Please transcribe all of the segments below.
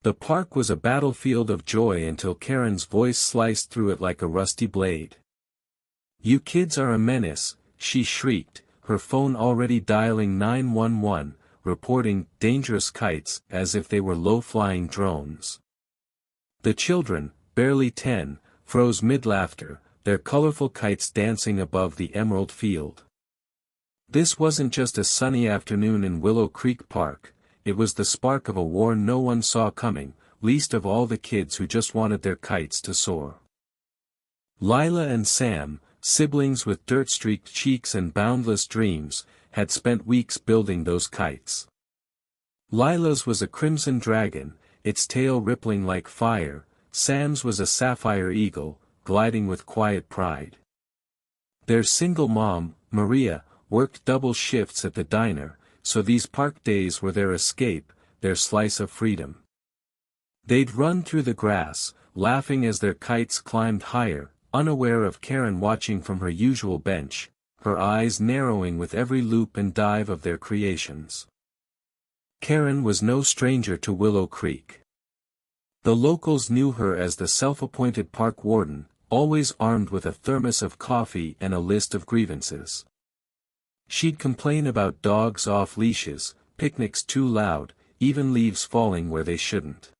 The park was a battlefield of joy until Karen's voice sliced through it like a rusty blade. "You kids are a menace," she shrieked, her phone already dialing 911, reporting dangerous kites as if they were low-flying drones. The children, barely 10, froze mid-laughter, their colorful kites dancing above the emerald field. This wasn't just a sunny afternoon in Willow Creek Park, it was the spark of a war no one saw coming, least of all the kids who just wanted their kites to soar. Lila and Sam, siblings with dirt-streaked cheeks and boundless dreams, had spent weeks building those kites. Lila's was a crimson dragon, its tail rippling like fire. Sam's was a sapphire eagle, gliding with quiet pride. Their single mom, Maria, worked double shifts at the diner, so these park days were their escape, their slice of freedom. They'd run through the grass, laughing as their kites climbed higher, unaware of Karen watching from her usual bench, her eyes narrowing with every loop and dive of their creations. Karen was no stranger to Willow Creek. The locals knew her as the self-appointed park warden, always armed with a thermos of coffee and a list of grievances. She'd complain about dogs off leashes, picnics too loud, even leaves falling where they shouldn't.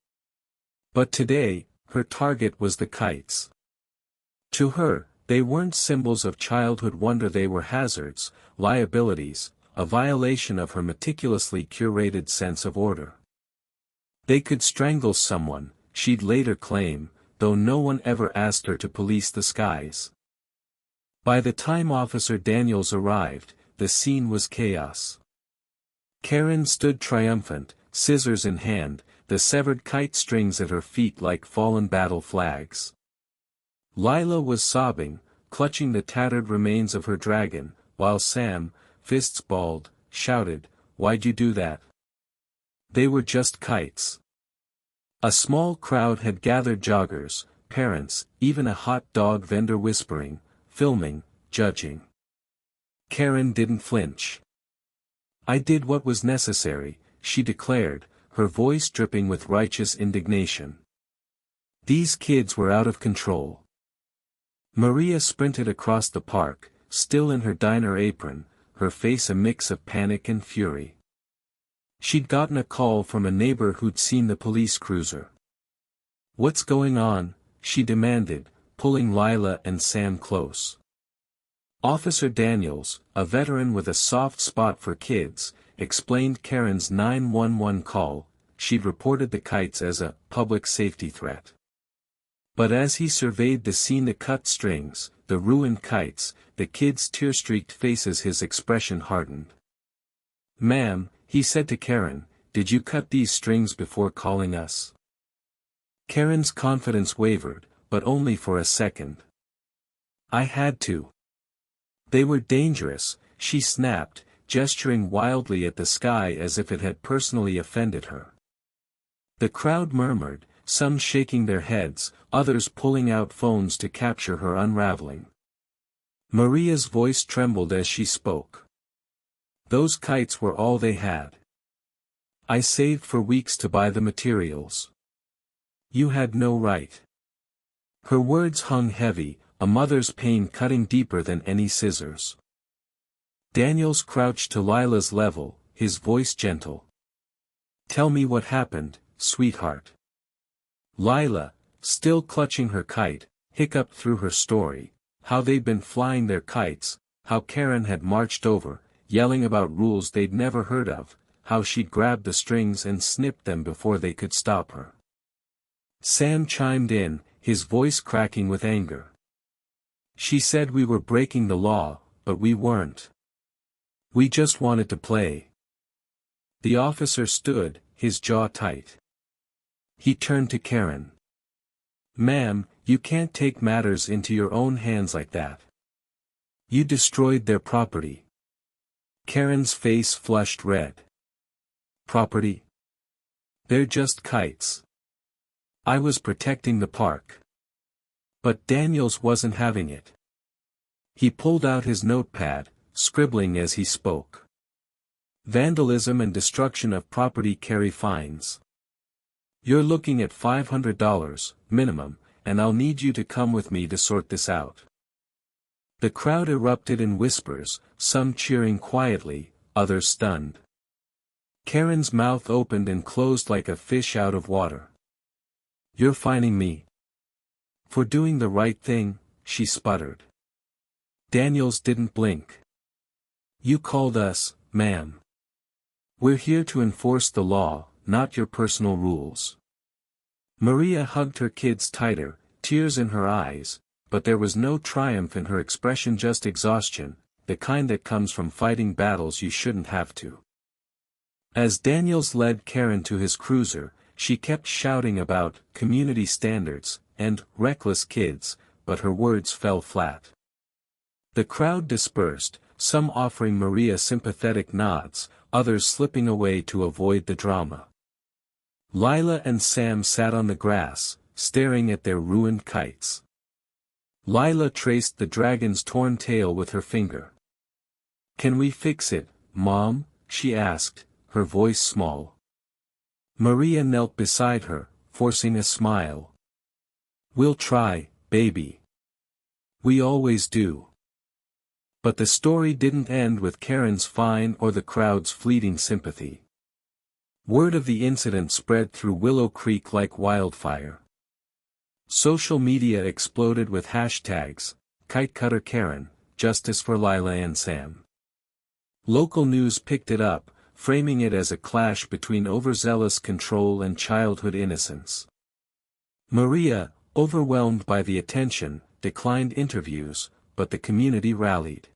But today, her target was the kites. To her, they weren't symbols of childhood wonder, they were hazards, liabilities, a violation of her meticulously curated sense of order. They could strangle someone, she'd later claim, though no one ever asked her to police the skies. By the time Officer Daniels arrived, the scene was chaos. Karen stood triumphant, scissors in hand, the severed kite strings at her feet like fallen battle flags. Lila was sobbing, clutching the tattered remains of her dragon, while Sam, fists balled, shouted, "Why'd you do that? They were just kites." A small crowd had gathered, joggers, parents, even a hot dog vendor whispering, filming, judging. Karen didn't flinch. "I did what was necessary," she declared, her voice dripping with righteous indignation. These kids were out of control. Maria sprinted across the park, still in her diner apron, her face a mix of panic and fury. She'd gotten a call from a neighbor who'd seen the police cruiser. "What's going on?" she demanded, pulling Lila and Sam close. Officer Daniels, a veteran with a soft spot for kids, explained Karen's 911 call. She'd reported the kites as a public safety threat. But as he surveyed the scene, the cut strings, the ruined kites, the kids' tear-streaked faces, his expression hardened. "Ma'am," he said to Karen, "did you cut these strings before calling us?" Karen's confidence wavered, but only for a second. "I had to. They were dangerous," she snapped, gesturing wildly at the sky as if it had personally offended her. The crowd murmured, some shaking their heads, others pulling out phones to capture her unraveling. Maria's voice trembled as she spoke. "Those kites were all they had. I saved for weeks to buy the materials. You had no right." Her words hung heavy, a mother's pain cutting deeper than any scissors. Daniels crouched to Lila's level, his voice gentle. "Tell me what happened, sweetheart." Lila, still clutching her kite, hiccuped through her story, how they'd been flying their kites, how Karen had marched over, yelling about rules they'd never heard of, how she'd grabbed the strings and snipped them before they could stop her. Sam chimed in, his voice cracking with anger. "She said we were breaking the law, but we weren't. We just wanted to play." The officer stood, his jaw tight. He turned to Karen. "Ma'am, you can't take matters into your own hands like that. You destroyed their property." Karen's face flushed red. "Property? They're just kites. I was protecting the park." But Daniels wasn't having it. He pulled out his notepad, scribbling as he spoke. "Vandalism and destruction of property carry fines. You're looking at $500, minimum, and I'll need you to come with me to sort this out. The crowd erupted in whispers, some cheering quietly, others stunned. Karen's mouth opened and closed like a fish out of water. You're fining me? For doing the right thing, she sputtered. Daniels didn't blink. You called us, ma'am. We're here to enforce the law, not your personal rules. Maria hugged her kids tighter, tears in her eyes, but there was no triumph in her expression, just exhaustion, the kind that comes from fighting battles you shouldn't have to. As Daniels led Karen to his cruiser, she kept shouting about community standards and reckless kids, but her words fell flat. The crowd dispersed, some offering Maria sympathetic nods, others slipping away to avoid the drama. Lila and Sam sat on the grass, staring at their ruined kites. Lila traced the dragon's torn tail with her finger. Can we fix it, Mom? She asked, her voice small. Maria knelt beside her, forcing a smile. We'll try, baby. We always do. But the story didn't end with Karen's fine or the crowd's fleeting sympathy. Word of the incident spread through Willow Creek like wildfire. Social media exploded with hashtags, Kite Cutter Karen, Justice for Lila and Sam. Local news picked it up, framing it as a clash between overzealous control and childhood innocence. Maria, overwhelmed by the attention, declined interviews, but the community rallied.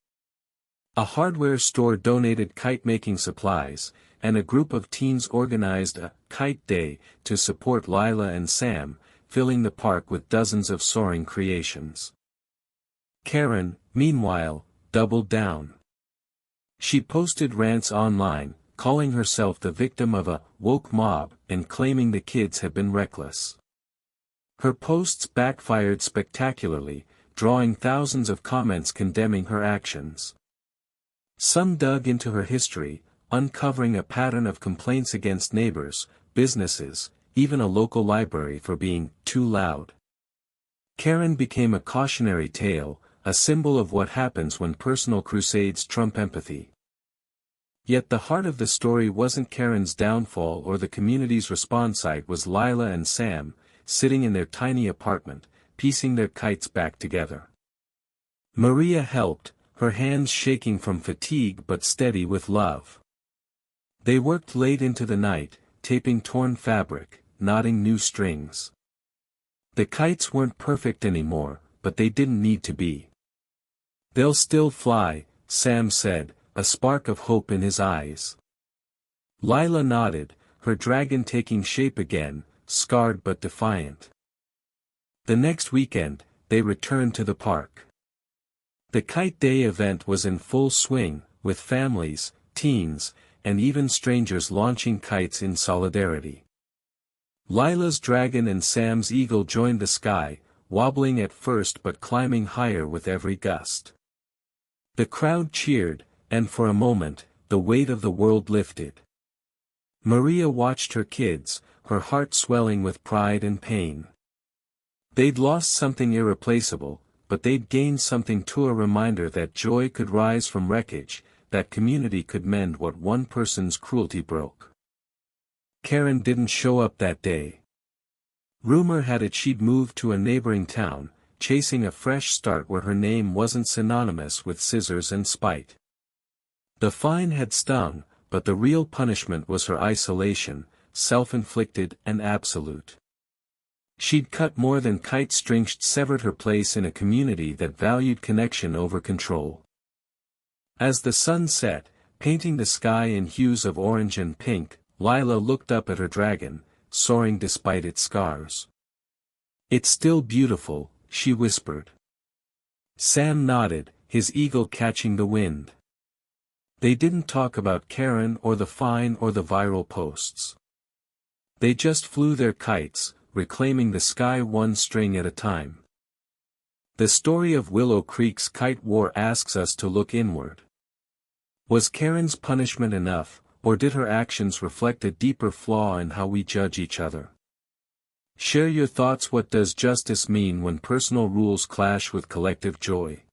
A hardware store donated kite-making supplies, and a group of teens organized a kite day to support Lila and Sam, filling the park with dozens of soaring creations. Karen, meanwhile, doubled down. She posted rants online, calling herself the victim of a woke mob and claiming the kids had been reckless. Her posts backfired spectacularly, drawing thousands of comments condemning her actions. Some dug into her history, uncovering a pattern of complaints against neighbors, businesses, even a local library for being too loud. Karen became a cautionary tale, a symbol of what happens when personal crusades trump empathy. Yet the heart of the story wasn't Karen's downfall or the community's response. It was Lila and Sam, sitting in their tiny apartment, piecing their kites back together. Maria helped, her hands shaking from fatigue but steady with love. They worked late into the night, taping torn fabric, knotting new strings. The kites weren't perfect anymore, but they didn't need to be. They'll still fly, Sam said, a spark of hope in his eyes. Lila nodded, her dragon taking shape again, scarred but defiant. The next weekend, they returned to the park. The Kite Day event was in full swing, with families, teens, and even strangers launching kites in solidarity. Lila's dragon and Sam's eagle joined the sky, wobbling at first but climbing higher with every gust. The crowd cheered, and for a moment, the weight of the world lifted. Maria watched her kids, her heart swelling with pride and pain. They'd lost something irreplaceable, but they'd gained something too, a reminder that joy could rise from wreckage, that community could mend what one person's cruelty broke. Karen didn't show up that day. Rumor had it she'd moved to a neighboring town, chasing a fresh start where her name wasn't synonymous with scissors and spite. The fine had stung, but the real punishment was her isolation, self-inflicted and absolute. She'd cut more than kite strings, severed her place in a community that valued connection over control. As the sun set, painting the sky in hues of orange and pink, Lila looked up at her dragon, soaring despite its scars. "It's still beautiful," she whispered. Sam nodded, his eagle catching the wind. They didn't talk about Karen or the fine or the viral posts. They just flew their kites, reclaiming the sky one string at a time. The story of Willow Creek's kite war asks us to look inward. Was Karen's punishment enough, or did her actions reflect a deeper flaw in how we judge each other? Share your thoughts. What does justice mean when personal rules clash with collective joy?